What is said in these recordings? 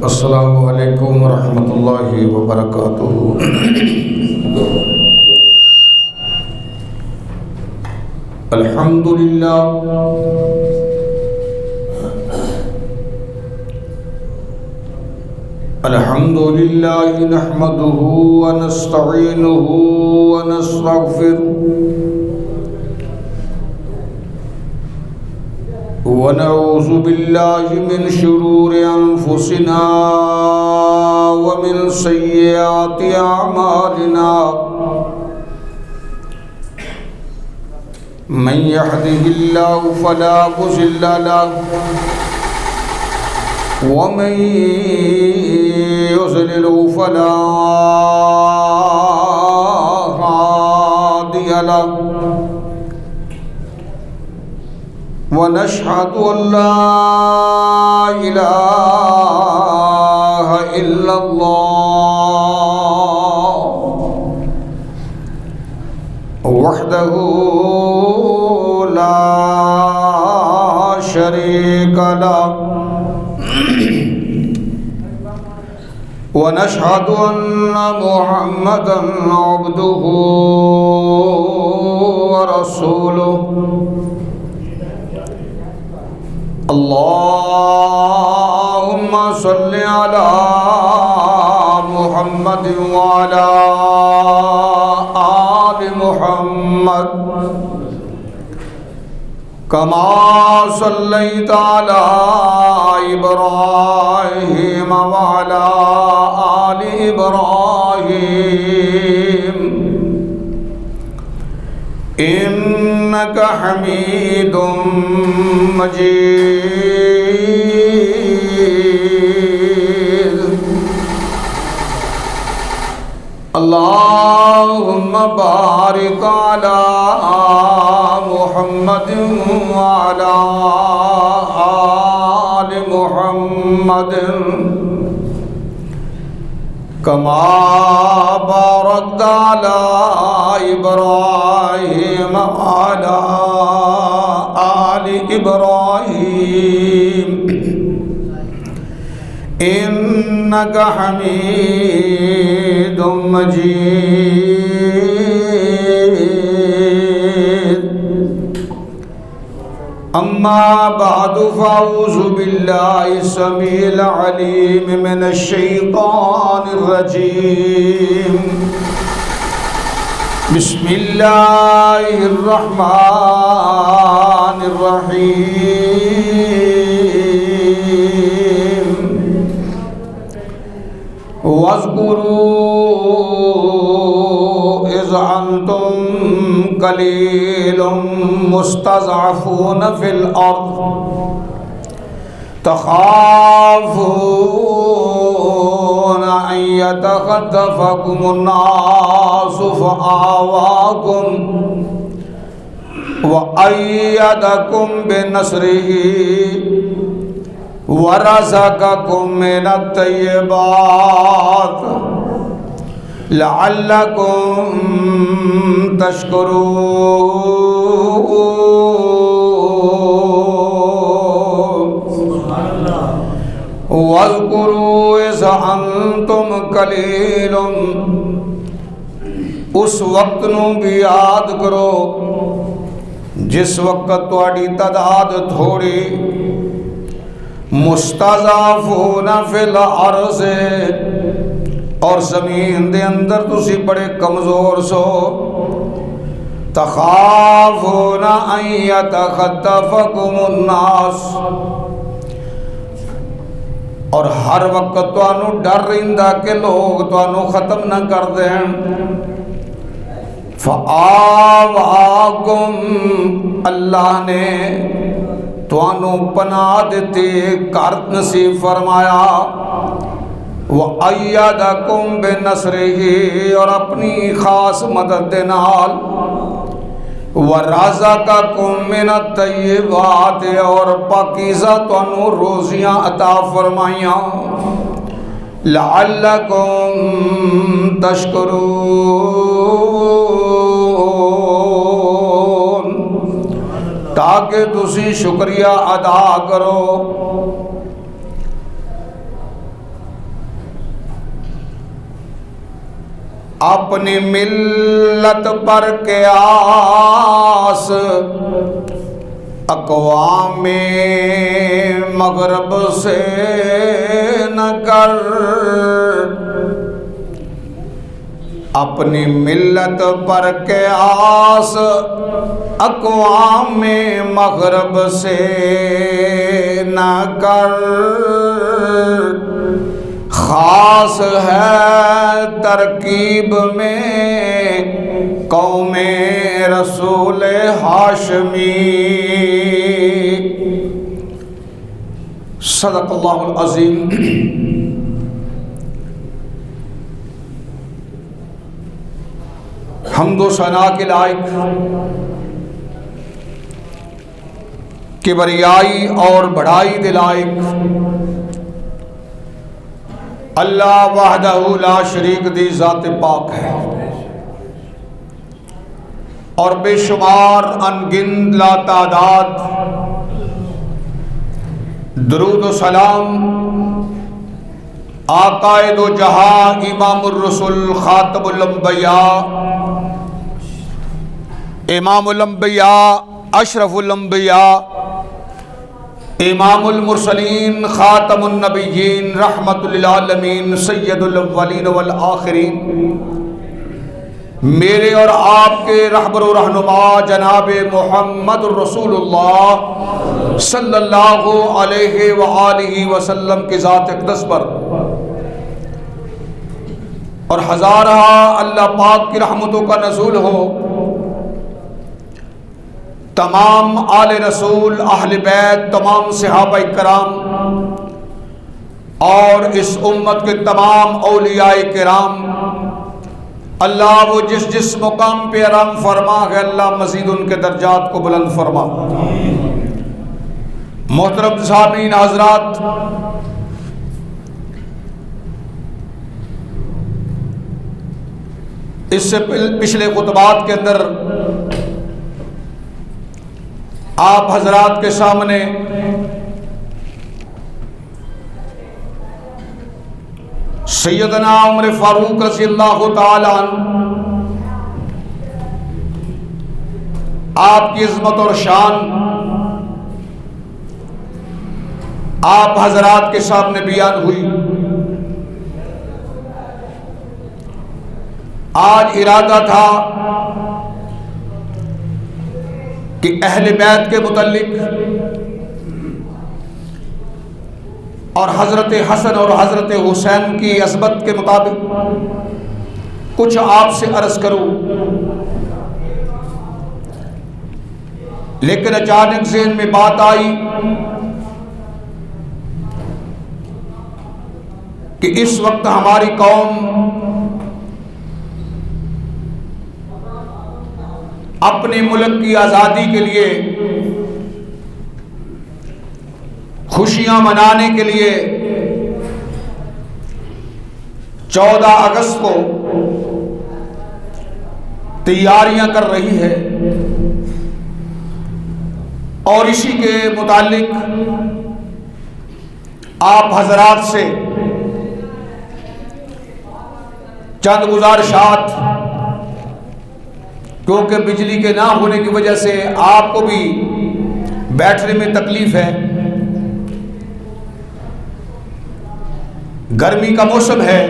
السلام علیکم ورحمۃ اللہ وبرکاتہ۔ الحمد للہ نحمده ونستعینه ونستغفره ونعوذ باللہ من شرور انفسنا ومن سیئات اعمالنا، من يهده اللہ فلا مضل له ومن يضلل فلا هادي له، ونشهد أن لا إله إلا الله وحده لا شريك له، ونشهد أن محمدًا عبده ورسوله، اللهم صل على محمد وعلى آل محمد كما صليت على إبراهيم وعلى آل إبراهيم إنك حميد مجيد، اللهم بارك على محمد وعلى آل محمد كما باركت على إبراهيم وعلى آل إبراهيم إنك حميد مجيد، أما بعد فأعوذ بالله السميع العليم من الشيطان الرجيم، بسم الله الرحمن الرحيم، واذكروا إذ أنتم قليل مستضعفون في الأرض تخافون أن يتخطفكم الناس فآواكم وأيدكم بنصره ورزقكم من الطيبات لعلكم تشكرون، واذکروا اذ انتم قلیل، اس وقت نو بھی یاد کرو جس وقت تہاڈی تعداد تھوڑی، مستضعفون فی الارض، اور زمین دے اندر تسی بڑے کمزور سو، تخافون ان یتخطفکم الناس، اور ہر وقت تانوں ڈر رہندا کہ لوگ تانوں ختم نہ کر دین، فآواکم، اللہ نے تانوں پناہ دیتی، گھر نصیب فرمایا، وَأَيَّدَكُمْ بِنَصْرِهِ، اور اپنی خاص مدد دے نال، وَرَزَقَكُمْ مِنَ الطَّيِّبَاتِ، اور پاکیزہ تانوں روزیاں عطا فرمائیاں، لَعَلَّكُمْ تَشْكُرُونَ، تاکہ تسی شکریہ ادا کرو۔ اپنی ملت پر قیاس اقوام مغرب سے نہ کر، اپنی ملت پر قیاس اقوام مغرب سے نہ کر، خاص ہے ترکیب میں قوم رسول ہاشمی۔ صدق اللہ العظیم۔ حمد و ثنا کے لائق، کبریائی اور بڑائی دلائق اللہ وحدہ لا شریک دی ذات پاک ہے، اور بے شمار انگنت لا تعداد درود و سلام آقائے دو جہاں امام الرسل خاتم الانبیاء امام الانبیاء اشرف الانبیاء امام المرسلین خاتم النبیین رحمت للعالمین سید الاولین والآخرین، میرے اور آپ کے رہبر و رہنما جناب محمد رسول اللہ صلی اللہ علیہ وآلہ وسلم کی ذات اقدس پر اور ہزارہ اللہ پاک کی رحمتوں کا نزول ہو تمام آل رسول، اہل بیت، تمام صحابہ کرام اور اس امت کے تمام اولیاء کرام۔ اللہ وہ جس جس مقام پہ آرام فرما ہے اللہ مزید ان کے درجات کو بلند فرما۔ محترم سامعین حضرات، اس سے پچھلے خطبات کے اندر آپ حضرات کے سامنے سیدنا عمر فاروق رضی اللہ تعالی عنہ، آپ کی عظمت اور شان آپ حضرات کے سامنے بیان ہوئی۔ آج ارادہ تھا کہ اہل بیت کے متعلق اور حضرت حسن اور حضرت حسین کی عظمت کے مطابق کچھ آپ سے عرض کروں، لیکن اچانک ذہن میں بات آئی کہ اس وقت ہماری قوم اپنے ملک کی آزادی کے لیے، خوشیاں منانے کے لیے 14 اگست کو تیاریاں کر رہی ہے، اور اسی کے متعلق آپ حضرات سے چند گزارشات، کیونکہ بجلی کے نہ ہونے کی وجہ سے آپ کو بھی بیٹھنے میں تکلیف ہے، گرمی کا موسم ہے،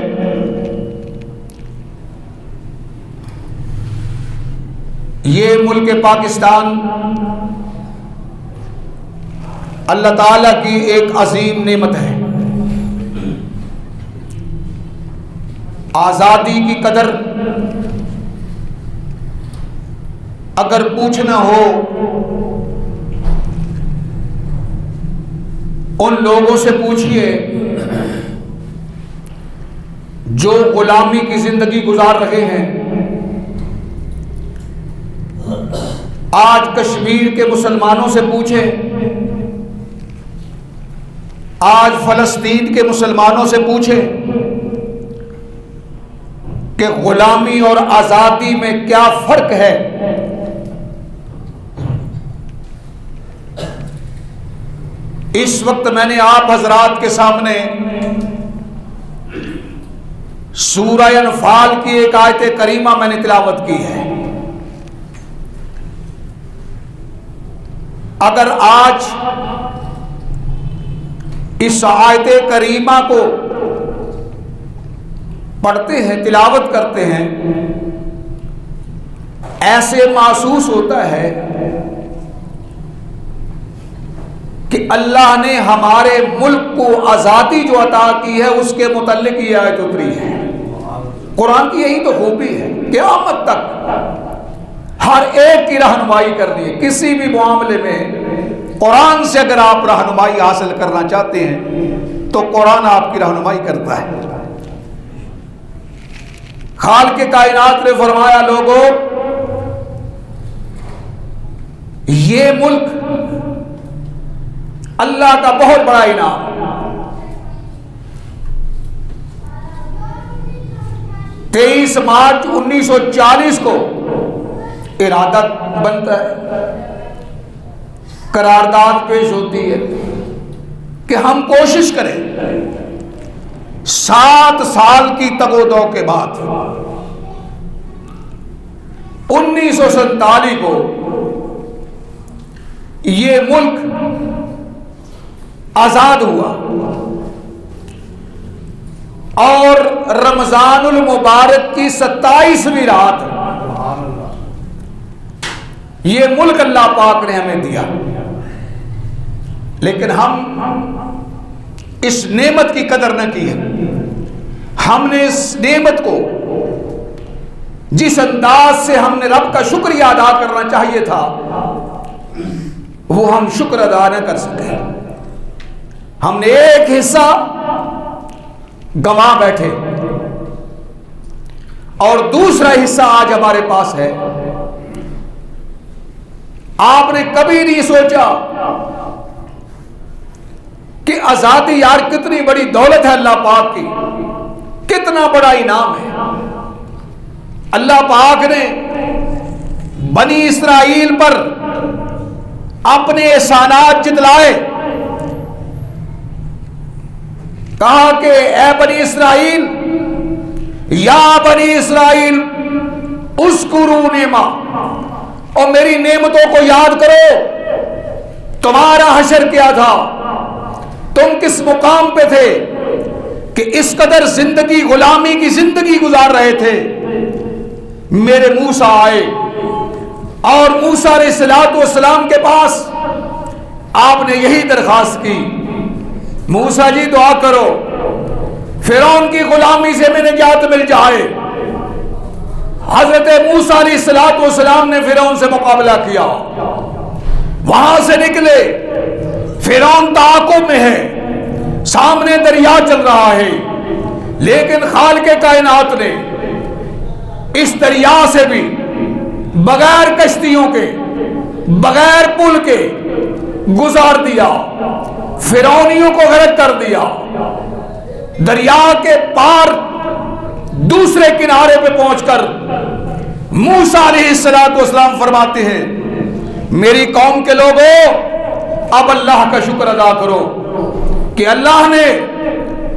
یہ ملک پاکستان اللہ تعالیٰ کی ایک عظیم نعمت ہے۔ آزادی کی قدر اگر پوچھنا ہو ان لوگوں سے پوچھئے جو غلامی کی زندگی گزار رہے ہیں۔ آج کشمیر کے مسلمانوں سے پوچھیں، آج فلسطین کے مسلمانوں سے پوچھیں کہ غلامی اور آزادی میں کیا فرق ہے۔ اس وقت میں نے آپ حضرات کے سامنے سورہ انفال کی ایک آیت کریمہ میں نے تلاوت کی ہے. اگر آج اس آیت کریمہ کو پڑھتے ہیں، تلاوت کرتے ہیں، ایسے محسوس ہوتا ہے کہ اللہ نے ہمارے ملک کو آزادی جو عطا کی ہے اس کے متعلق یہ آیت اتری ہے. قرآن کی یہی تو خوبی ہے، قیامت تک ہر ایک کی رہنمائی کرنی ہے. کسی بھی معاملے میں قرآن سے اگر آپ رہنمائی حاصل کرنا چاہتے ہیں تو قرآن آپ کی رہنمائی کرتا ہے. خالق کائنات نے فرمایا لوگوں یہ ملک اللہ کا بہت بڑا انعام. 23 مارچ 1940 کو ارادہ بنتا ہے، قرارداد پیش ہوتی ہے کہ ہم کوشش کریں 7 سال کی تگ و دو کے بعد 1947 کو یہ ملک آزاد ہوا اور رمضان المبارک کی 27ویں رات یہ ملک اللہ پاک نے ہمیں دیا. لیکن ہم اس نعمت کی قدر نہ کی ہے. ہم نے اس نعمت کو جس انداز سے ہم نے رب کا شکریہ ادا کرنا چاہیے تھا وہ ہم شکر ادا نہ کر سکے. ہم نے ایک حصہ گنوا بیٹھے اور دوسرا حصہ آج ہمارے پاس ہے. آپ نے کبھی نہیں سوچا کہ آزادی یار کتنی بڑی دولت ہے اللہ پاک کی، کتنا بڑا انعام ہے. اللہ پاک نے بنی اسرائیل پر اپنے احسانات جتلائے. کہا کہ اے بنی اسرائیل، یا بنی اسرائیل اذکروا نعمہ، اور میری نعمتوں کو یاد کرو. تمہارا حشر کیا تھا، تم کس مقام پہ تھے کہ اس قدر زندگی غلامی کی زندگی گزار رہے تھے. میرے موسیٰ آئے اور موسیٰ علیہ السلام کے پاس آپ نے یہی درخواست کی، موسیٰ جی دعا کرو فرعون کی غلامی سے میں نجات مل جائے. حضرت موسیٰ علیہ السلام نے فرعون سے مقابلہ کیا، وہاں سے نکلے. فرعون تعاقب میں ہے، سامنے دریا چل رہا ہے، لیکن خالق کائنات نے اس دریا سے بھی بغیر کشتیوں کے، بغیر پل کے گزار دیا، فرعونیوں کو غرق کر دیا. دریا کے پار دوسرے کنارے پہ پہنچ کر موسیٰ علیہ السلام فرماتے ہیں میری قوم کے لوگوں اب اللہ کا شکر ادا کرو کہ اللہ نے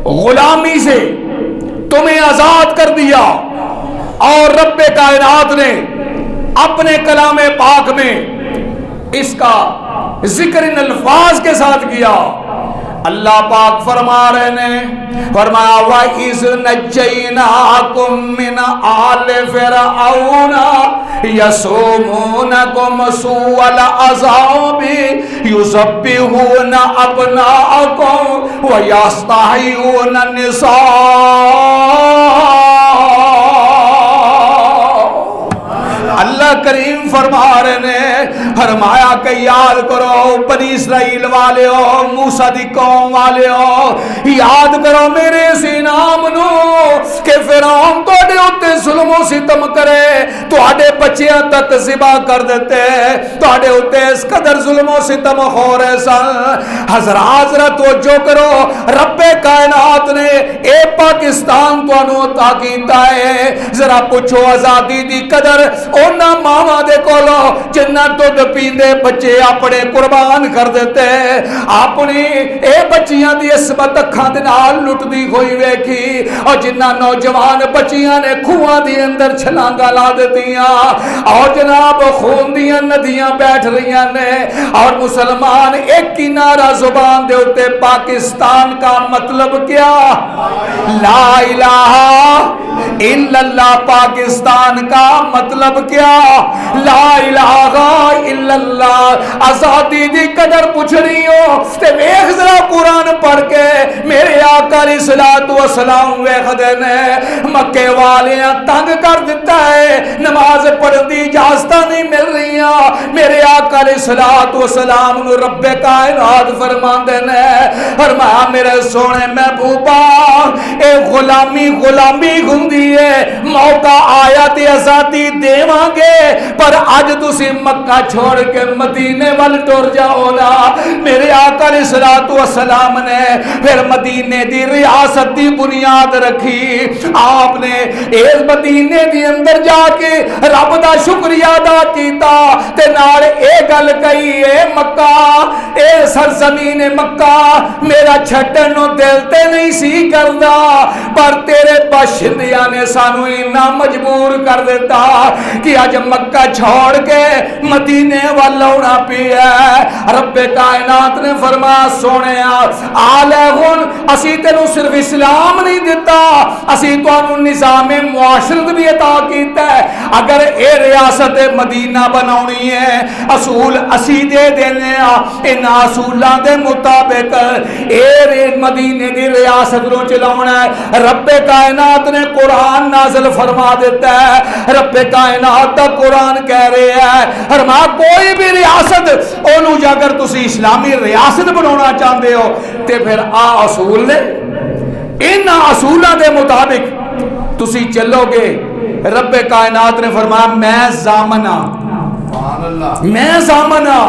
غلامی سے تمہیں آزاد کر دیا اور رب کائنات نے اپنے کلام پاک میں اس کا ذکر ان الفاظ کے ساتھ کیا. اللہ پاک فرما رہے نے فرمایا وَإِذْ نَجَّيْنَاكُمْ مِنْ آلِ فِرْعَوْنَ يَسُومُونَكُمْ سُوءَ الْعَذَابِ يُذَبِّحُونَ أَبْنَاءَكُمْ وَيَسْتَحْيُونَ النِّسَاءَ. اللہ کریم فرما رہے نے فرمایا کہ یاد کرو بنی اسرائیل والے ہو، موسیٰ دی قوم والے ہو، یاد کرو میرے اس انعام نو کہ فرعون تواڈے اُتے ظلم و ستم کرے، تواڈے بچیاں تک ذبح کر دیتے، تواڈے اُتے اس قدر ظلم و ستم ہو رہے سن. حضرات توجہ کرو، رب کائنات نے اے پاکستان تانوں عطا کیتا ہے. ذرا پوچھو آزادی دی قدر اونا ماواں دے کولو جنہ دودھ پیندے بچے اپنے قربان کر دیتے, اپنی اے بچیاں دی عصمت اکھاں دے نال لٹدی ہوئی ویکھی, اور جنہ نوجوان بچیاں نے کھواں دی اندر چھلانگا لا دیتیاں, اور جناب خون دیاں ندیاں بیٹھ رہیاں نے, اور مسلمان ایک ہی نعرہ زبان دے ہوتے پاکستان کا مطلب کیا, لا الہ الا اللہ. پاکستان کا مطلب کیا, لا الہ الا اللہ. آزادی دی قدر پوچھ رہی ہو تے ویکھ ذرا قرآن پڑھ کے میرے آقا علیہ الصلوۃ والسلام ویکھ دے نے مکے والیاں تنگ کر دیتا ہے, نماز پڑھن دی اجازت نہیں مل رہیاں. میرے آقا علیہ الصلوۃ والسلام نو رب کائنات فرماندے نے, فرمایا میرے سونے محبوبا اے غلامی ہوندی ہے, موقع آیا تے آزادی دیواں گے, پر اج تسی مکہ چھوڑ کے مدینے ول ٹر جاؤ نا. میرے آقا علیہ الصلوۃ والسلام نے پھر مدینے دی ریاست دی بنیاد رکھی. آپ نے اس مدینے دی اندر جا کے رب دا شکریہ ادا کیتا تے نال اے گل کہی, اے مکہ, اے سرزمین مکہ, میرا چھڈن نو دل تے نہیں سی کردا, پر تیرے باشندیاں نے سانو اتنا مجبور کر دیتا کہ اج مکہ چھوڑ کے مدینے ول آنا پیا. رب کائنات نے فرمایا سونیا آ لے ہن اسی تینوں صرف اسلام نہیں دیتا, اسی تانوں نظام معاشرت بھی عطا کیتا ہے. اگر اے ریاست مدینہ بناونی ہے اصول اسی دے دینے ان اصولاں دے مطابق اے مدینے دی ریاست نو چلاونا ہے. رب کائنات نے قرآن نازل فرما دیتا ہے. رب کائنات دا قرآن کہہ رہا ہے فرما کوئی بھی ریاست اونوں اگر تسی اسلامی ریاست بنانا چاہتے ہو تے پھر آ اصول نے, ان اصولاں دے مطابق تسی چلو گے. رب کائنات نے فرمایا میں ضامن ہاں,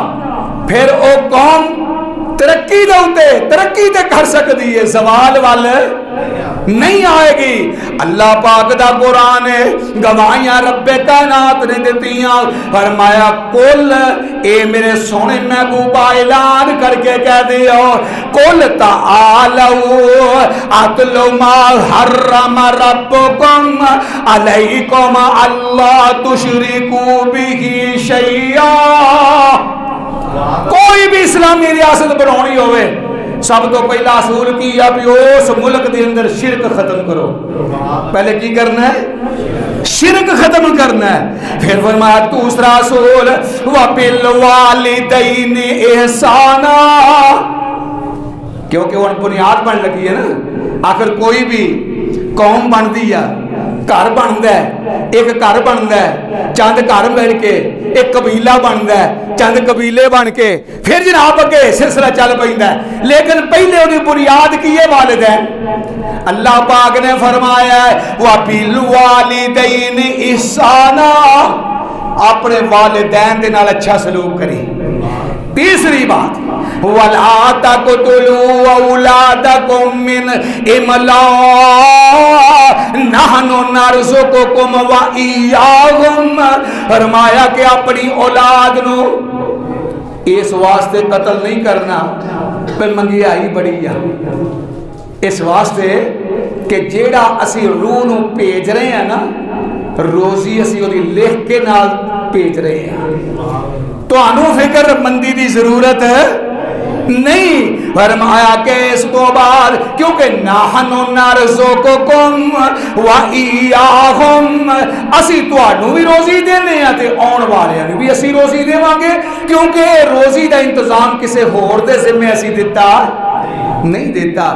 پھر او قوم ترقی تے کر سکتی ہے, زوال والے نہیں آئے گی. اللہ پاک دا قرآن گواہیاں رب کائنات نے دیتیاں, فرمایا کل اے میرے سونے محبوبہ اعلان کر کے کہہ دیو کل تعالو اتلو ما حرم ربکم علیکم اللہ تشرکو بہ شیئا. کوئی بھی اسلامی ریاست بنانی ہوئے سب تو پہلا اصول کی اب اس ملک دے اندر شرک ختم کرو. پہلے کی کرنا ہے؟ شرک ختم کرنا ہے. پھر فرمایا دوسرا اصول وَبِالْوَالِدَيْنِ إِحْسَانًا, کیونکہ وہ بنیاد بن لگی ہے نا. آخر کوئی بھی قوم بن دی ہے, گھر بنتا ہے, ایک گھر بنتا ہے, چند گھر مل کے ایک قبیلہ بنتا ہے, چند قبیلے بن کے پھر جناب اگے سلسلہ چل پیندا ہے. لیکن پہلے وہ بنیاد کی ہے والدین. اللہ پاک نے فرمایا وَبِالْوَالِدَيْنِ إِحْسَانًا, اپنے والدین دے نال اچھا سلوک کریں. تیسری بات وَلَا تَقْتُلُوا أَوْلَادَكُم مِّنْ إِمْلَاقٍ نَحْنُ نَرْزُقُكُمْ وَإِيَّاهُمْ. فرمایا کہ اپنی اولاد نو اس واسطے قتل نہیں کرنا پہ مہنگائی بڑی ہے, اس واسطے کہ جیڑا اسی روح نو بھیج رہے ہیں نا روزی اسی وہ لکھ کے نال بھیج رہے ہیں, تو انو فکر مندی دی ضرورت نہیں. فرمایا کہ اس کو بعد کیونکہ نحن نرزقکم وإیاہم, اسی تانوں بھی روزی دینے ہیں تے آن والیاں بھی اسی روزی دیواں گے, کیونکہ روزی دا انتظام کسے ہور دے ذمہ اسی دیتا نہیں دیتا.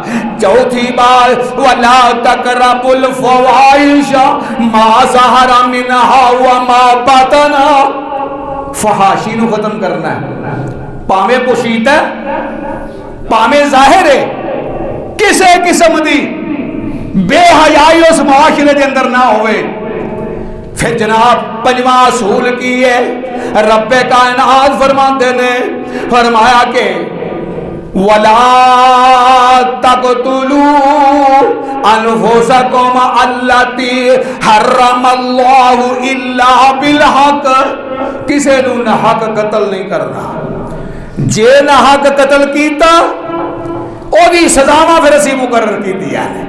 چوتھی بات وَلَا تَقْرَبُوا الْفَوَاحِشَ مَا ظَهَرَ مِنْهَا وَمَا بَطَنَ. فحاشی نو ختم کرنا ہے, پاویں پوشیدہ پاویں ظاہر ہے, کسے قسم دی بے حیائی اس معاشرے دے اندر نہ ہوئے. پھر جناب پنجواں اصول کی ہے رب کائنات فرماتے نے فرمایا کہ وَلَا تَقْتُلُوا انفسکم اللاتی حرم اللہ الا بالحق، کسی نو نہ حق قتل نہیں کرنا، جے نہ حق قتل کیتا او دی سزاواں پھر اسی مقرر کی دیا ہے،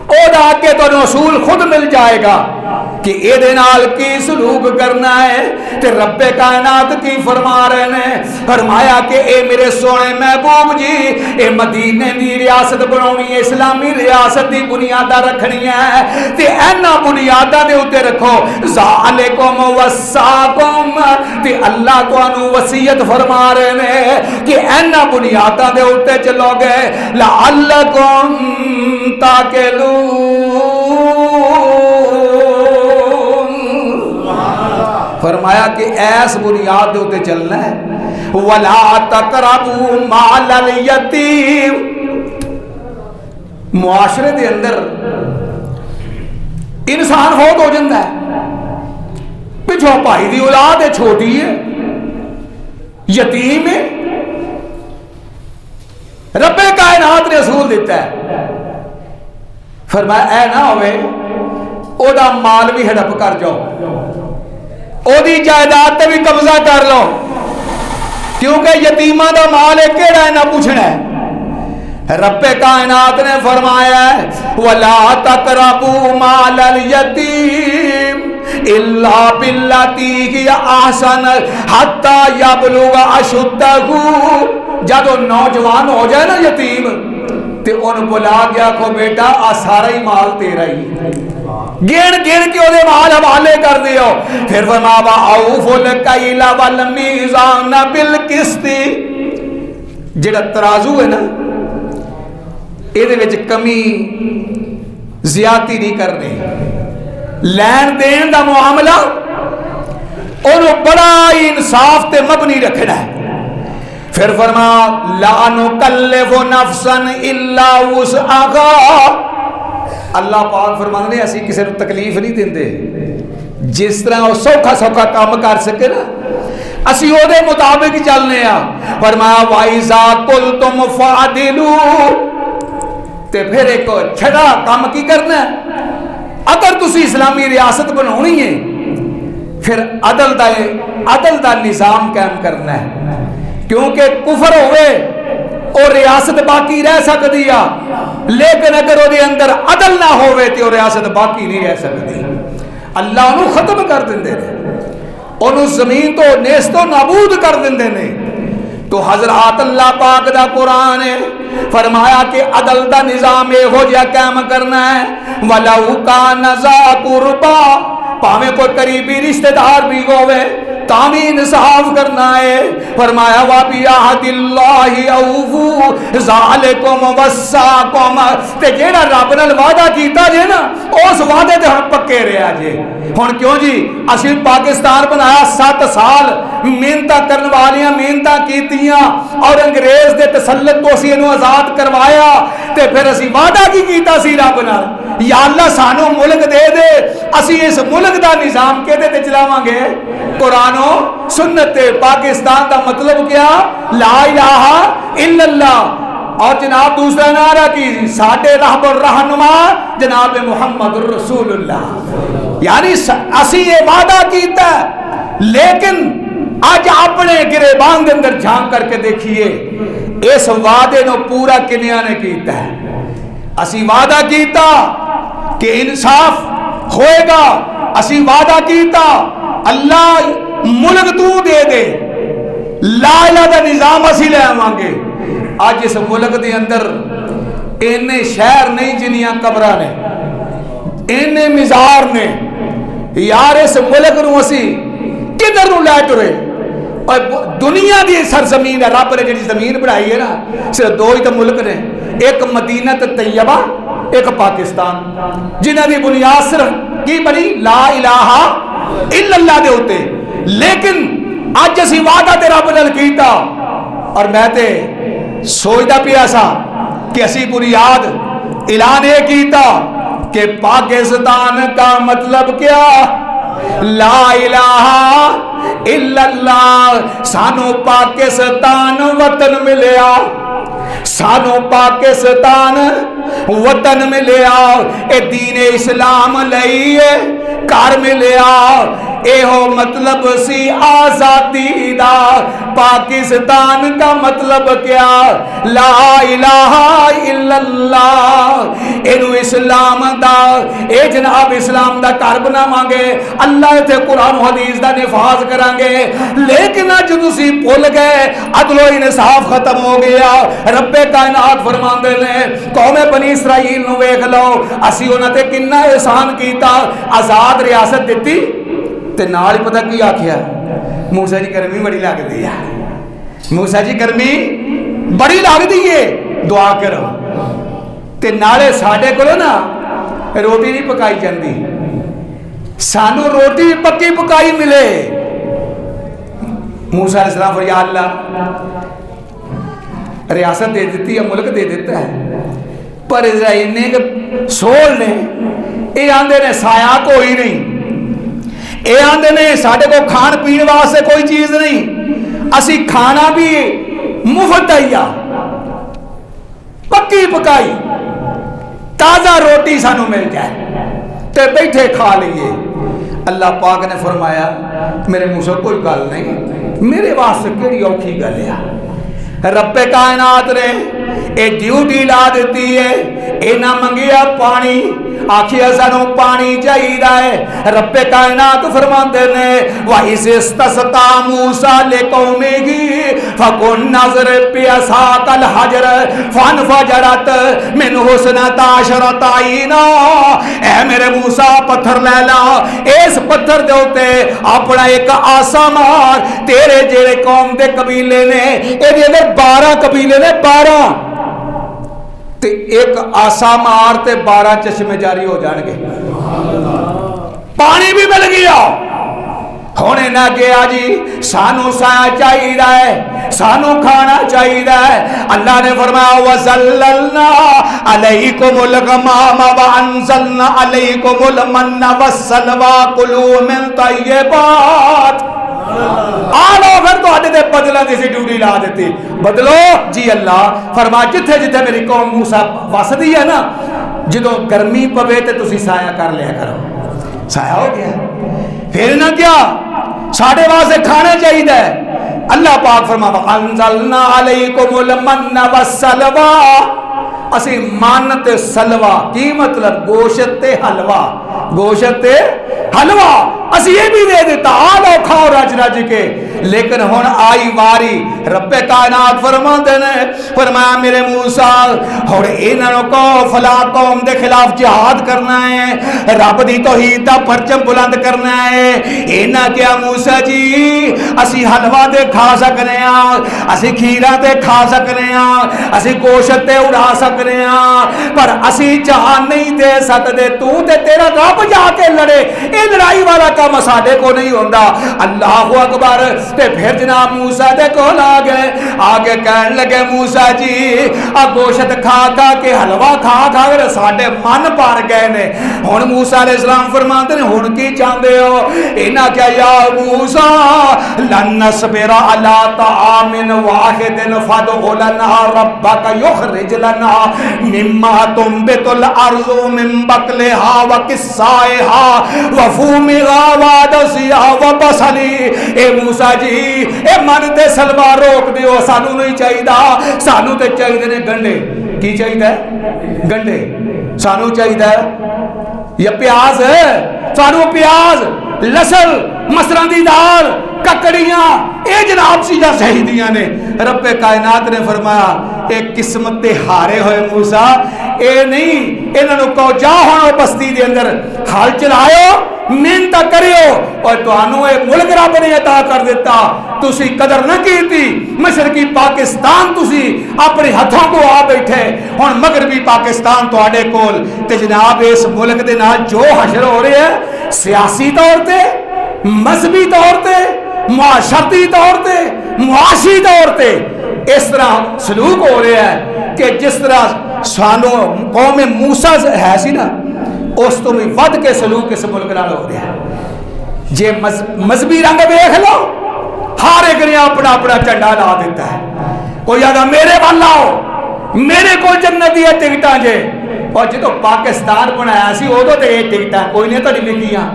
او دا کے تو اصول خود مل جائے گا کہ اے دے نال کی سلوک کرنا ہے۔ تے رب کائنات کی فرما رہے نے، فرمایا کہ اے میرے سونے محبوب جی، اے مدینے دی ریاست بناونی ہے، اسلامی ریاست دی بنیاداں رکھنی ہے، تے اینا بنیاداں دے اوتے رکھو، ذالکم وصاکم، تے اللہ تانوں وصیت فرما رہے نے کہ اینا بنیاداں دے اوتے چلو گے لعلکم تاکلون، فرمایا کہ ایس بنیاد دے ہوتے چلنا ہے۔ وَلَا تَقْرَبُوا مَالَ الْيَتِيمِ، معاشرے دے اندر انسان فوت ہو جاتا ہے، پچھو بھائی دی اولاد ہے، چھوٹی ہے، یتیم ہے، رب کائنات نے اصول دیتا ہے، فرمایا اے نہ ہوئے او دا مال بھی ہڑپ کر جاؤ، او دی جائیداد تے بھی قبضہ کر لو، کیونکہ یتیمہ دا مال ہے کیڑا ہے نہ پوچھنا ہے۔ رب کائنات نے فرمایا ہے وَلَا تَقْرَبُوا مَالَ الْيَتِيمِ إِلَّا بِالَّتِي هِيَ أَحْسَنُ حَتَّى يَبْلُغَ أَشُدَّهُ، جب وہ نوجوان ہو جائے نا یتیم تے ان بلا گیا کو بیٹا آ سارا ہی مال تیرا ہی، گن گن کے وہ مال حوالے کر دیو، پھر فرمایا اوفوا الکیل والمیزان بالقسط، جڑا ترازو ہے نا یہ کمی زیادتی نہیں کرنی، لین دین دا معاملہ انہوں بڑا انصاف تے مبنی رکھنا ہے۔ پھر فرمایا لا نکلف نفسا الا وسعها، اللہ پاک فرمانے نے اسی کسی کو تکلیف نہیں دیندے، جس طرح وہ سوکھا سوکھا کام کر سکے نا اسی او دے مطابق چلنے ہاں۔ فرمایا وَإِذَا قُلْتُمْ فَعْدِلُوا، تے پھر ایک چھڑا کام کی کرنا ہے، اگر تسی اسلامی ریاست بنانی ہے پھر عدل دا نظام قائم کرنا ہے، کیونکہ کفر ہوئے اور ریاست باقی رہ سکتی ہے، لیکن اگر وہ دے اندر عدل نہ ہوئے تو ریاست باقی نہیں رہ سکتی۔ اللہ انہوں ختم کر دیندے نے، انہوں زمین تو نیست و نابود کر دیندے نے۔ تو حضرات اللہ پاک دا قرآن ہے، فرمایا کہ عدل دا نظام ہو جا قائم کرنا ہے، وَلَوْ كَانَ ذَا قُرْبَى، پاویں کوئی قریبی رشتہ دار بھی ہوئے تامی انصاف کرنا ہے۔ فرمایا وَبِعَهْدِ اللَّهِ أَوْفُوا ذَلِكُمْ وَصَّاكُمْ، تے جیڑا رب نال وعدہ کیتا جے نا اس وعدے تے ہم پکے رہیا جے۔ ہن کیوں جی اسی پاکستان بنایا 7 سال محنتاں کرن والیاں محنتاں کیتیاں اور انگریز دے تسلط تو اسی انہوں آزاد کروایا، تے پھر اسی وعدہ کی کیتا سی رب نال یا اللہ سانو ملک دے دے، اسی اس ملک دا نظام کہتے تے چلاواں گے؟ قرآن و سنت پاکستان دا مطلب کیا؟ لا الہ الا اللہ، اور جناب دوسرا نعرہ کی ساڈے رہبر رہنما جناب محمد رسول اللہ، یعنی اسی یہ وعدہ کیتا ہے، لیکن آج اپنے گریبان دے اندر جھانک کر کے دیکھیے اس وعدے نو پورا کنیا نے کیتا ہے۔ اسی وعدہ کیتا کہ انصاف ہوئے گا، اسی وعدہ کیتا اللہ ملک تو دے دے، لا الہ دا نظام اسی لے آوانگے۔ آج اس ملک دے اندر اینے شہر نہیں جنیاں قبرہ نے، اینے مزار نے، یار اس ملک نو اسی کدھر نو لے ٹرے؟ اور دنیا دی سرزمین ہے، رب نے جڑی زمین بڑھائی ہے نا صرف 2 ہی تو ملک نے، ایک مدینہ طیبہ، ایک پاکستان، جنہ دی بنیاد صرف کی بنی لا الہ الا اللہ دے ہوتے، لیکن آج اسی وعدہ تے رب نال کیتا، اور میں تے سوچدا پیا سا کہ اسی بنیاد اعلان یہ کیتا کہ پاکستان کا مطلب کیا؟ لا الہ الا اللہ، سانو پاکستان وطن ملیا، سانو پاکستان وطن ملیا اے دین اسلام لئیے کار ملیا اے ہو مطلب سی آزادی دا پاکستان کا مطلب کیا لا الہ الا اللہ اینو اسلام دا اے جناب اسلام دا کار بنا مانگے اللہ تے قرآن و حدیث دا نفاذ کرانگے لیکن جو تسی بھول گئے عدل و انصاف ختم ہو گیا رب کائنات فرماندے نے قوم بنی اسرائیل نو ویکھ لو اسی انہاں تے کنا احسان کیتا آزاد ریاست دتی تے نال ہی پتہ کی آکھیا موسیٰ جی گرمی بڑی لگدی ہے موسیٰ جی گرمی بڑی لگدی ہے دعا کرو تے نالے ساڈے کولو نا روٹی نہیں پکائی جاندی سانو روٹی پکی پکائی ملے موسیٰ علیہ السلام فرمایا اللہ ریاست دے دیتی ہے ملک دے دیتا ہے پر اسرائیل نے سول نے اے آندے نے سایہ کوئی نہیں اے آندے نے ساڑھے کو کھان پین واسے کوئی چیز نہیں اسی کھانا بھی مفت دیا پکی پکائی تازہ روٹی سانو مل جائے تے بیٹھے کھا لیے اللہ پاک نے فرمایا میرے منہ سے کوئی گل نہیں میرے واسطے کیڑی اوکھی گل ہے رب کائنات نے اے ڈیوٹی لا دیتی ہے اے نہ منگیا پانی آخیا سانو پانی چاہیے ہے رب کائنات فرماندے نے وَإِذِ اسْتَسْقَىٰ مُوسَىٰ لِقَوْمِهِ فَكُنَّظْرِ بِعَصَاكَ الْحَجَرَ فَانْفَجَرَتْ مِنْهُ اثْنَتَا عَشْرَةَ عَيْنًا اے میرے موسیٰ پتھر لے لا اس پتھر دے ہوتے اپنا ایک آسا مار تیرے جیڑے قوم دے قبیلے نے اے دے 12 قبیلے نے 12 تے ایک آسا مار تے 12 چشمے جاری ہو جان گے پانی بھی مل گیا ہونے نہ گیا جی سانو سایہ چاہیے ہے سانو کھانا چاہیے ہے اللہ نے فرمایا وَزَلَّلْنَا عَلَيْكُمُ الْغَمَامَ وَأَنزَلْنَا عَلَيْكُمُ الْمَنَّ وَالسَّلْوَىٰ كُلُوا مِن طَيِّبَاتِ آلو پھر تو آنے دے بدلہ دیسی ڈیوٹی لا دیتی بدلو جی اللہ فرما جتھے جتھے میری قوم موسیٰ واسدی ہے نا جدو گرمی پوے تے تسی سایہ کر لیا کرو سایہ ہو گیا پھر نہ کیا ساڑھے واسے کھانا چاہیے دے اللہ پاک فرما وَأَنزَلْنَا عَلَيْكُمُ الْمَنَّ وَالسَّلْوَىٰ اسی مانت سلوہ کی مطلب گوشت حلوہ گوشت حلوہ اسی یہ بھی دے دیتا آلو کھاؤ رج رج کے لیکن ہون آئی واری رب کائنات فرمان دینے فرمایا میرے موسیٰ اور انہوں کو فلا قوم دے خلاف جہاد کرنا ہے رب دی توحید دا پرچم بلند کرنا ہے انہاں کیا موسیٰ جی اسی حلوہ دے کھا سکنے ہیں اسی کھیرہ دے کھا سکنے ہیں اسی گوشت دے اڑا سکنے ہیں پر اسی جہان نہیں دے سکتے تو تے تیرا رب جا کے لڑے اے لڑائی والا کام ساڈے کو نہیں ہوندا اللہ اکبر تے پھر جناب موسیٰ دے کو گئے آگے کہنے لگے موسیٰ جی گوشت کھا کھا کے حلوہ کھا کھا کر ساڈے من پار گئے نے ہن موسیٰ علیہ السلام فرماتے ہیں ہن کی چاہندے ہو انہاں کیا یا موسیٰ لن نصبر علی طعام واحد فادع لنا ربک یخرج لنا مما تنبت الارض من بقلها وقثائها وفومها وعدسها وبصلی اے موسیٰ جی اے من تے سلوہ روک دیو سانو نہیں چاہیے سانو تے چاہیے نے گنڈے کی چاہیے گنڈے سانو چاہیے یا پیاز ہے سانو پیاز لسل مسران دی دال ککڑیاں اے جناب سیدھا شہیدیاں نے رب کائنات نے فرمایا اے قسمت تے ہارے ہوئے موسیٰ اے نہیں انہوں کو جا ہونا بستی دے اندر حال چلائیو محنت کریو اور تو انہوں ایک ملک رب نے عطا کر دیتا تسی قدر نہ کی تھی مشرقی پاکستان تسی اپنے ہتھوں کو آ بیٹھے اور مغربی پاکستان تو آڑے کول تے جناب اس ملک دے نال جو حشر ہو رہے ہیں سیاسی طور تے مذہبی طور تے معاشرتی طور تے معاشی طور تے اس طرح سلوک ہو رہا ہے کہ جس طرح سانو قوم موسیٰ ہے سی نا اس تو بھی ود کے سلوک اس ملک نال ہو رہا ہے جے مذہبی رنگ دیکھ لو ہر ایک نے اپنا اپنا جھنڈا لا دیتا ہے کوئی آدھا میرے والا ہو میرے کو جنت دی ٹکٹاں جے. اور جدو پاکستان بنایا سی ادو تے یہ ٹکٹاں کوئی نہیں تھوڑی لکھیاں.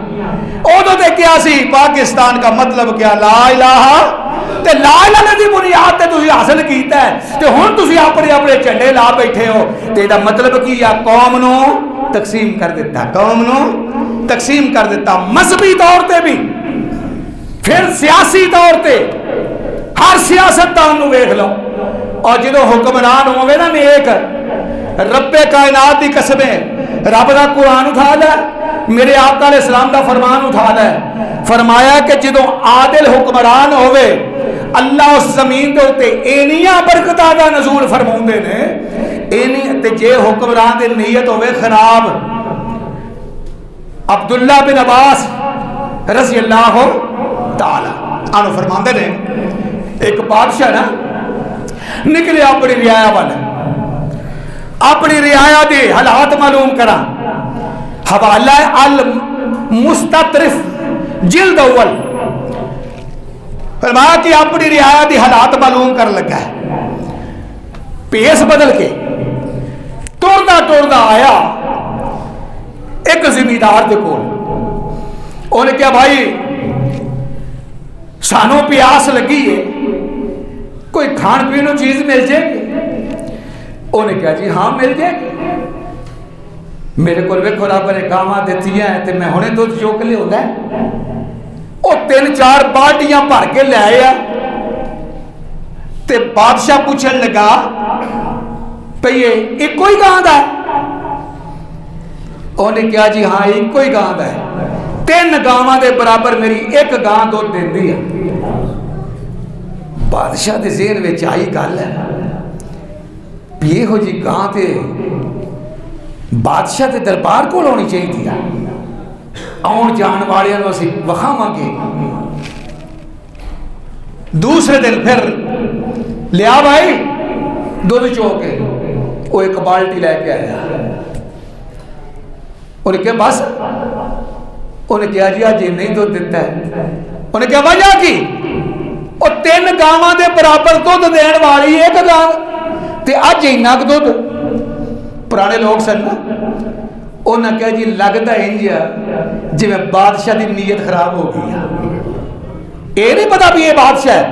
ادو تے کیا سی پاکستان کا مطلب کیا لا الہ تے لا الہ دی بنیاد تے تسی حاصل کیتا ہے تے ہن تسی اپنے اپنے جھنڈے لا بیٹھے ہو تے دا مطلب کی یا قوم نو تقسیم کر دیتا, قوم نو تقسیم کر دیتا, مذہبی طور تے بھی پھر سیاسی طور تے ہر سیاست دان نو ویکھ لو. اور جدو حکمران ہوے نا نیک رب کائنات دی قسمیں رب دا قرآن اٹھا لے, میرے آقا علیہ السلام دا فرمان اٹھا لے, فرمایا کہ جدو عادل حکمران ہوئے اللہ اس زمین دے اوتے اینیاں برکتاں دا نزول فرماوندے نے اینی تے جے حکمران دی نیت ہوئے خراب. عبداللہ بن عباس رضی اللہ تعالی عنہ فرماندے نے ایک بادشاہ نا نکلے اپنی رعایا والے, اپنی رعایا دے حالات معلوم کرا. حوالہ المستطرف جلد اول فرمایا کہ اپنی رعایا دی حالات معلوم کر لگا ہے. پیس بدل کے ٹردا ٹردا آیا ایک زمیندار دے کول. انہیں کہا بھائی سانو پیاس لگی ہے, کوئی کھان پینو چیز مل جائے گی؟ انہیں کہا جی ہاں مل جائے گی. میرے کو ویکھو رب نے گاواں دیتی ہیں تے میں ہنے دودھ چوک لے ہوندا ہے. او 3-4 بالٹیاں بھر کے لے آیا تے بادشاہ پوچھن لگا پئی یہ ایک کوئی گاں دا ہے؟ انہیں کہا جی ہاں ایک کوئی گاں دا ہے. 3 گاواں دے برابر میری ایک گاں دودھ دیندی ہے. بادشاہ دے ذہن وچ آئی گل ہے یہ ہو جی گاں تے بادشاہ دے دربار کو ہونی چاہیے تھی آن جان والے نو اسی وکھاواں گے. دوسرے دن پھر لیا بھائی دودھ چو کے وہ ایک بالٹی لے کے آیا. انہیں کہا بس؟ انہیں کہا جی آج نہیں دودھ دیتا ہے. انہیں کہا وجہ کی؟ وہ 3 گاواں دے برابر دودھ دین والی ایک گاں تے اج اینا کہ دودھ. پرانے لوگ سن نا انہوں نے کہا جی لگتا انج جی میں بادشاہ دی نیت خراب ہو گئی. اے نہیں پتا بھی یہ بادشاہ ہے,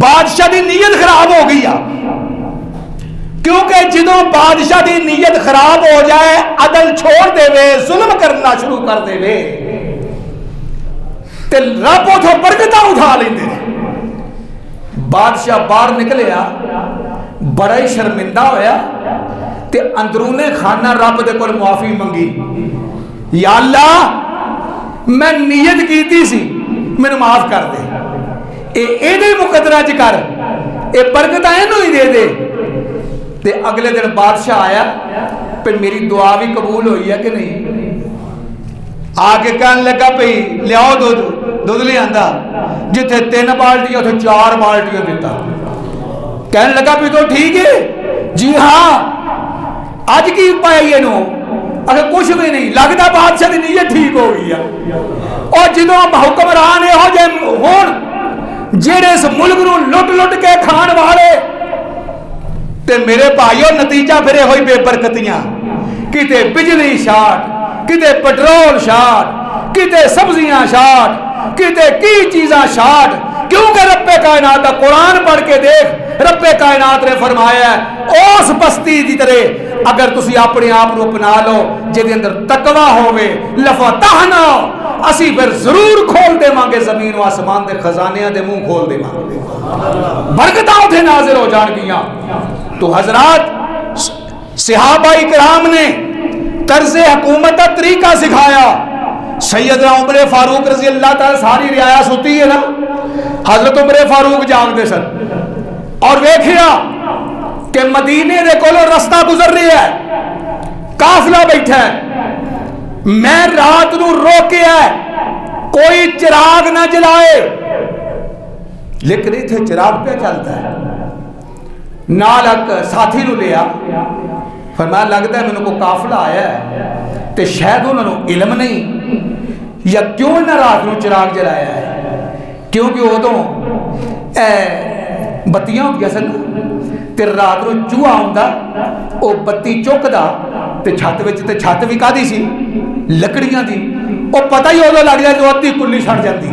بادشاہ دی نیت خراب ہو گئی. کیونکہ جدوں بادشاہ دی نیت خراب ہو جائے عدل چھوڑ دے وے ظلم کرنا شروع کر دے وے تے رب اتھوں برکتاں اٹھا لیندے. بادشاہ باہر نکلیا بڑا ہی شرمندہ ہویا تے اندرون خانہ رب دے کول معافی منگی. یا اللہ میں نیت کیتی سی مینوں معاف کر دے, اے دے مقدرہ چ کر, اے برکتاں اینوں ہی دے دے. تے اگلے دن بادشاہ آیا پھر میری دعا بھی قبول ہوئی ہے کہ نہیں؟ آگے کہنے لگا پئی لیاؤ دودھ لے آندا, جتھے 3 بالٹیاں اتھے 4 بالٹیاں دیتا. کہنے لگا بھی تو ٹھیک ہے جی ہاں اج کی پائی نو اگر کچھ بھی نہیں لگتا بادشاہ دی نیت ٹھیک ہو گئی ہے. اور جدوں حکمران ہو جائے ہون جڑے اس ملک نو لٹ لٹ کے کھان والے تے میرے بھائیو نتیجہ پھرے ہوئی بے برکتیاں, کتے بجلی شارٹ, کتے پٹرول شارٹ, کتے سبزیاں شارٹ, کتے کی چیزاں شارٹ. کیونکہ رب کائنات دا قرآن پڑھ کے دیکھ رب کائنات نے فرمایا ہے اس بستی دی طرح اگر تسی اپنے آپ کو اپنا لو جے دے اندر تقوی ہوے لفتحنا اسی پھر ضرور کھول دے مانگے زمین و آسمان دے خزانیاں دے منہ کھول دے مانگے برکتاں اتھے نازل ہو جان گیاں. تو حضرات صحابہ کرام نے طرز حکومت کا طریقہ سکھایا. سیدنا عمر فاروق رضی اللہ تعالی ساری رعایا سوتی ہے نا, حضرت عمر فاروق جاگ دے سن اور ویکھیا کہ مدینے دے کولوں رستہ گزر رہا ہے, قافلہ بیٹھا ہے, میں رات نو روکیا ہے کوئی چراغ نہ جلائے, لیکن اتنے چراغ پہ چلتا ہے. نالک ساتھی نو لیا, فرمایا لگتا ہے میں کو قافلہ آیا ہے تے شاید انہوں نے علم نہیں یا کیوں نہ رات نو چراغ جلایا ہے, کیونکہ ادوں بتیاں ہوتی سن تے رات نو چوہا آوندا او بتی چکدا تے چھت وچ، تے چھت وی کادی سی؟ لکڑیاں دی، او پتہ ہی اودوں لگ جائے جو ادھی کلی سڑ جاندی۔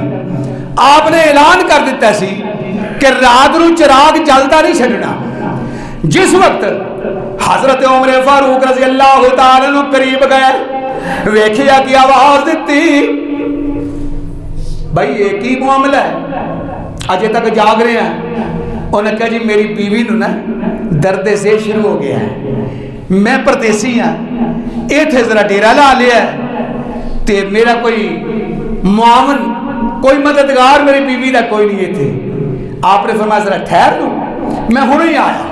آپ نے اعلان کر دیتا سی کہ رات نو چراغ جلدا نہیں چھڈنا۔ جس وقت حضرت عمر فاروق رضی اللہ تعالی عنہ قریب گئے، ویکھیا کی آواز دیتی، بھائی یہ کی معاملہ ہے، اجے تک جاگ رہے ہیں؟ انہوں نے کہا جی میری بیوی نو نا درد سے شروع ہو گیا ہے، میں پردیسی ہاں، اے تھے ذرا ڈیرا لا لیا ہے، تے میرا کوئی معاون، کوئی مددگار میری بیوی دا کوئی نہیں تھے۔ آپ نے فرمایا ذرا ٹھہر لو، میں ہوں ہی آیا۔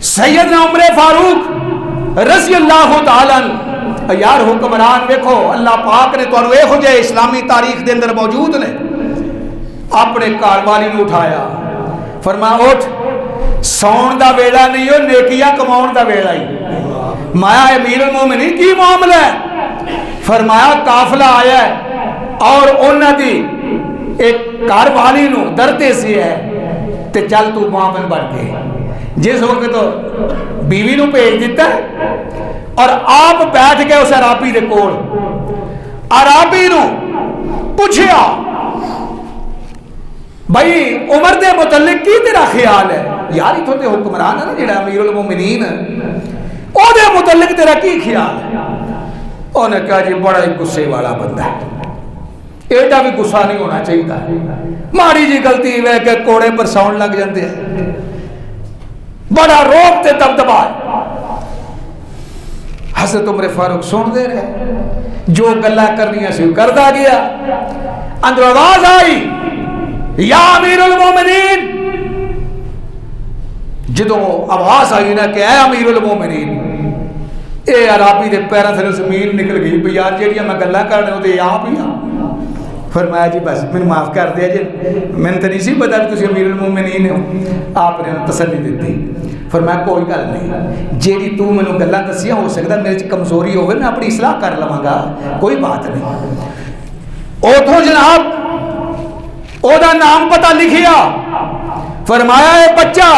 سیدنا عمر فاروق رضی اللہ تعالیٰ عنہ، یار حکمران ویکھو اللہ پاک نے تانوں اے ہو جائے اسلامی تاریخ دے اندر موجود نے، اپنے گھر والی نو اٹھایا، فرمایا اٹھ، سون دا ویلا نہیں ہو، نیکیاں کماؤن دا ویلا ہی۔ مایا امیر المومنین کی معاملہ ہے؟ فرمایا قافلہ آیا ہے اور انہاں دی ایک گھر والی نو درتے سے ہے تے چل تو معاون بن کے۔ جس وقت تو بیوی نو بھیج دیتا ہے اور آپ بیٹھ گئے اس عرابی دے کول، عرابی نو پوچھیا بھائی عمر دے متعلق کی تیرا خیال ہے؟ یار اتھوں تے حکمران ہے نا جڑا امیر المومنین، او دے متعلق تیرا کی خیال ہے؟ انہوں نے کہا جی بڑا ہی غصے والا بندہ ہے، ایڈا بھی غصہ نہیں ہونا چاہیے، ماڑی جی غلطی ہے کہ کوڑے پر ساؤنڈ لگ جاندے ہیں، بڑا روب تے دبدبا ہے۔ حضرت عمر فاروق سن دے رہے، جو گلا کرنی سی کردا گیا۔ اندر آواز آئی یا امیر المومنین، جدو آواز آئی نا کہ اے امیر المومنین، اے عرابی دے پیراں تھلے زمین نکل گئی بھی یار جیڑیاں میں گلاں کرنے ہو تے آپ ہی ہاں۔ فرمایا جی بس میں معاف کر دیا جی، میں نے تو نہیں سی پتا کہ تسی امیر المومنین ہو۔ آپ نے تسلی دیتی، فرمایا کوئی گل نہیں، جیڑی تو میں نے گلاں دسیاں ہو سکتا میرے چ کمزوری ہوئے میں اپنی اصلاح کر لواں گا، کوئی بات نہیں۔ اوتھوں جناب او دا نام پتہ لکھیا، فرمایا اے بچہ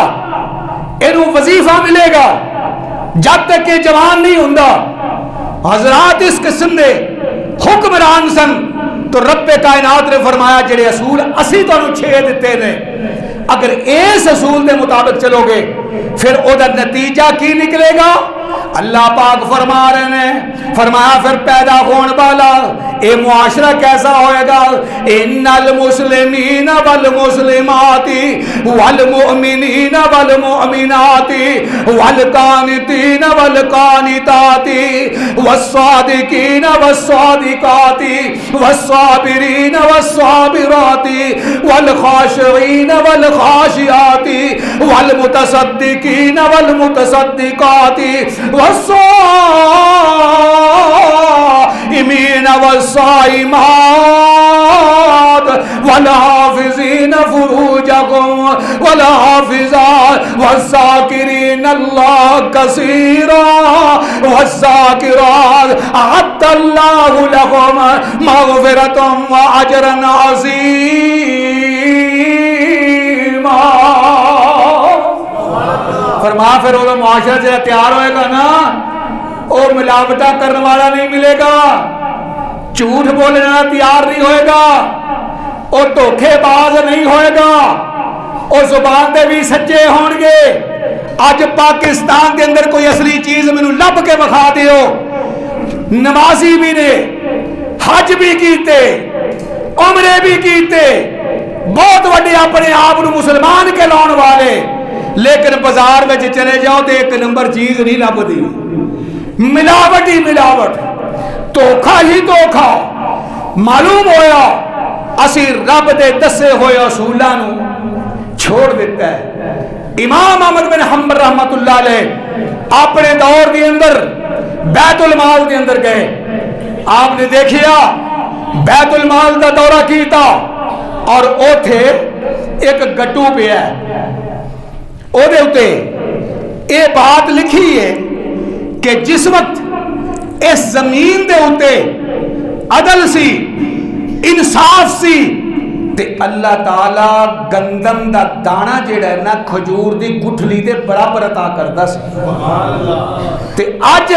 اینو وظیفہ ملے گا جب تک کہ جوان نہیں ہوندا۔ حضرات اس قسم دے حکمران سن تو رب کائنات نے فرمایا جڑے اصول اسی تانوں 6 دیتے نے، اگر اس اصول دے مطابق چلو گے پھر او دا نتیجہ کی نکلے گا؟ اللہ پاک فرما رہے ہیں، فرمایا پھر پیدا ہون والا اے معاشرہ کیسا ہوئے گا؟ ان المسلمین والمسلمات والمؤمنین والمؤمنات والقانتین والقانتات والصادقین والصادقات والصابرین والصابرات والخاشعین والخاشعات والمتصدقین والمتصدقات والصائمین والصائمات والحافظین فروجهم والحافظات والذاکرین اللہ کثیرا والذاکرات اعد اللہ لهم مغفرۃ واجرا عظیما۔ فرمایا پھر وہ معاشرہ جب تیار ہوئے گا نا، وہ ملاوٹہ کرنے والا نہیں ملے گا، جھوٹ بولنے والا تیار نہیں ہوئے گا، وہ دھوکھے باز نہیں ہوئے گا، وہ زبان دے بھی سچے ہون گے۔ آج پاکستان کے اندر کوئی اصلی چیز مینوں لب کے بخا دیو، نمازی بھی نے، حج بھی کیتے، عمرے بھی کیتے، بہت وڈے اپنے آپ نو مسلمان کے لاؤن والے، لیکن بازار میں چلے جاؤ تو ایک نمبر چیز نہیں لبدی، ملاوٹ ہی ملاوٹ، دھوکھا ہی دھوکھا۔ معلوم ہویا اسی رب دے دسے ہوئے اصولاں نو چھوڑ دیتا ہے۔ امام احمد بن حنبل رحمت اللہ علیہ اپنے دور کے اندر بیت المال کے اندر گئے، آپ نے دیکھیا بیت المال دا دورہ کیتا اور او تھے ایک گٹو پہ ہے، او دے اتے اے بات لکھی ہے کہ جس وقت اس زمین دے اتے عدل سی، انصاف سی، تے اللہ تعالی گندم دا دانا جیڑا ہے نا کھجور دی گٹھلی دے برابر عطا کردا سی. سبحان اللہ. تے اج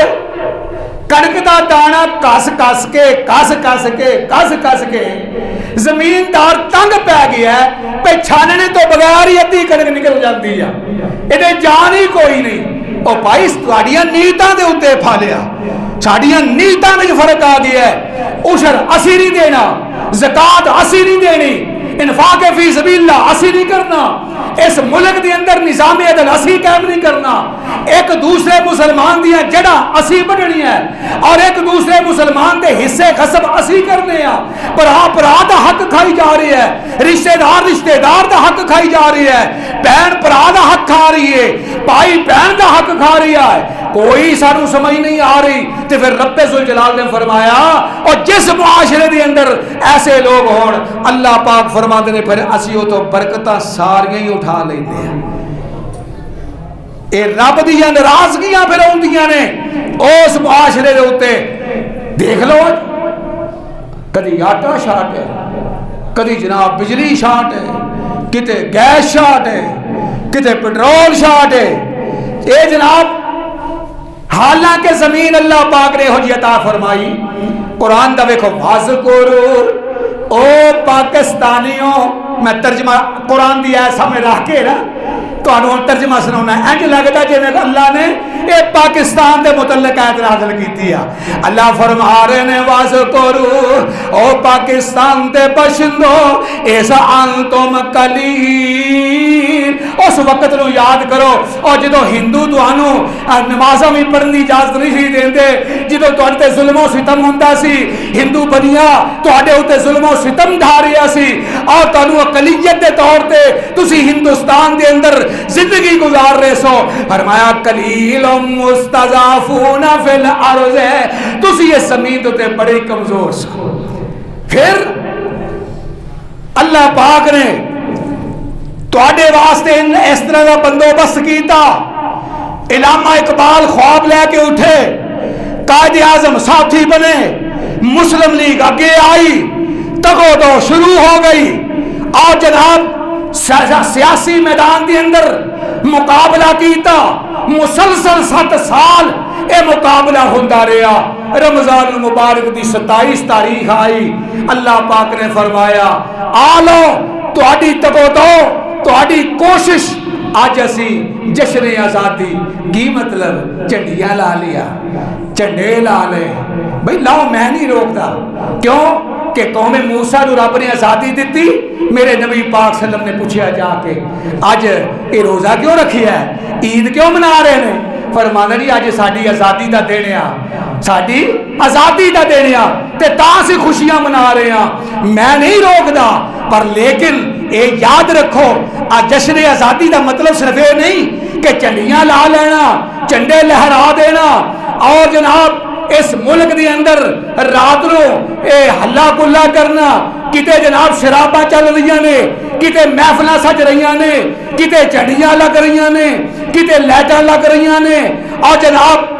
کڑک دا دانا کس کس کے زمیندار تنگ پی گیا ہے پہ چھاننے تو بغیر ہی ادھی کڑک نکل جاتی ہے. یہ جان ہی کوئی نہیں. او بھائی تہاڈیاں نیتاں دے اوتے پھالیا, ساڈیاں نیتاں وچ فرق آ گیا ہے. عشر اسی نہیں دینا, زکات اسی نہیں دینی, انفاق فی سبیل اللہ اسی نہیں کرنا, اس ملک دے اندر نظام عدل اسی قائم نہیں کرنا, ایک دوسرے مسلمان دیا جڑا اسی بڑھنی ہے اور ایک دوسرے مسلمان دے حصے خسب اسی کرنے ہیں. برا دا حق کھائی جا رہی ہے, رشتہ دار دا حق کھائی جا رہی ہے, بہن برا دا حق کھا رہی ہے, بھائی بہن دا حق کھا رہی ہے. کوئی سانو سمجھ نہیں آ رہی. تے پھر رب ذوالجلال نے فرمایا اور جس معاشرے دے اندر ایسے لوگ ہون اللہ پاک فرماتے نے پھر اسی او تو برکتاں ساریاں ہی اٹھا لیندے ہیں. اے رب دیاں ناراضگیاں پھر ہوندیاں نے اس معاشرے دے اوتے. دیکھ لو کدی آٹا شاٹ ہے, کدی جناب بجلی شاٹ ہے, کتے گیس شاٹ ہے, کتے پیٹرول شاٹ ہے. اے جناب حالانکہ زمین اللہ پاک نے ہو جی عطا فرمائی. قرآن دا ویکھو فاذکرو او پاکستانیوں, میں ترجمہ قرآن دی ہے سامنے رکھ کے نا تو انہوں ترجمہ سنونا ہے. انج لگتا جی میں اللہ نے اے پاکستان دے متعلق آیت نازل کیتی ہے. اللہ فرما رہے نے وَاذْكُرُوا او پاکستان دے باشندو ایسا انتم قلیل. اس وقت نو یاد کرو اور جدو ہندو توانو نمازاں بھی پڑھنے دی اجازت نہیں دیندے, جدو تواڈے تے ظلم و ستم ہوندا سی, ہندو بنیا تواڈے اوتے ظلم و ستم ڈھا رہیا سی اور تانوں اقلیت دے طور تے تسی ہندوستان دے اندر زندگی گزار رہے سو. فرمایا قلیل مستضعفون فی الارض, تسی اس زمین تے بڑے کمزور سو. پھر اللہ پاک نے تواڈے واسطے اس طرح کا بندوبست کیتا. علامہ اقبال خواب لے کے اٹھے, قائد اعظم ساتھی بنے, مسلم لیگ آگے آئی, تگو دو شروع ہو گئی اور جناب سیاسی میدان کے اندر مقابلہ کیتا. مسلسل 7 سال اے مقابلہ ہوندا رہا. رمضان المبارک دی 27 تاریخ آئی, اللہ پاک نے فرمایا آلو تہاڈی تگو دو تہاڈی کوشش آج اسی جشن آزادی کی مطلب جھنڈیاں لا لیا, جھنڈے لا لے. بھئی لاؤ میں نہیں روکتا. کیوں کہ قوم موسیٰ نو رب نے آزادی دیتی. میرے نبی پاک صلی اللہ علیہ وسلم نے پوچھا جا کے آج یہ روزہ کیوں رکھی ہے, عید کیوں منا رہے ہیں؟ فرمانا نہیں آج ساڈی آزادی دا دینے آ, ساڈی آزادی دا دینے آ تے تاں سے خوشیاں منا رہے ہیں. میں نہیں روکدا پر لیکن اے یاد رکھو آج جشن آزادی دا مطلب صرف یہ نہیں کہ چنڈیاں لا لینا, چنڈے لہرا دینا اور جناب اس ملک دی اندر رات نو اے ہلا کلا کرنا. کتے جناب شراباں چل رہی نے, کتے محفلاں سج رہی نے, کتے چنڈیاں لگ رہی نے, کتے لائٹاں لگ رہی نے اور جناب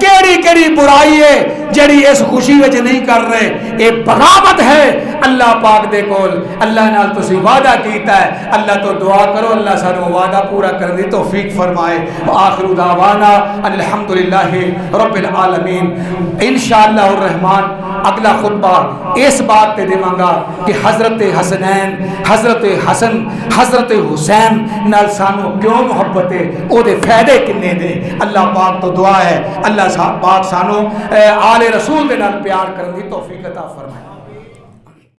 کیڑی کیڑی برائی ہے جڑی اس خوشی وچ نہیں کر رہے. اے بغاوت ہے اللہ پاک دے کول. اللہ نال تسی وعدہ کیتا ہے, اللہ تو دعا کرو اللہ سانو وعدہ پورا کرنے دی توفیق فرمائے. وآخر دعوانا ان الحمدللہ رب العالمین. انشاءاللہ الرحمن اگلا خطبہ اس بات تے دیواں گا کہ حضرت حسنین, حضرت حسن, حضرت حسین نال سانو کیوں محبت ہے, او دے فائدے کنے نے. اللہ پاک تو دعا ہے اللہ پاک سانو آل رسول دے نال پیار کرنے دی توفیق عطا فرمائے.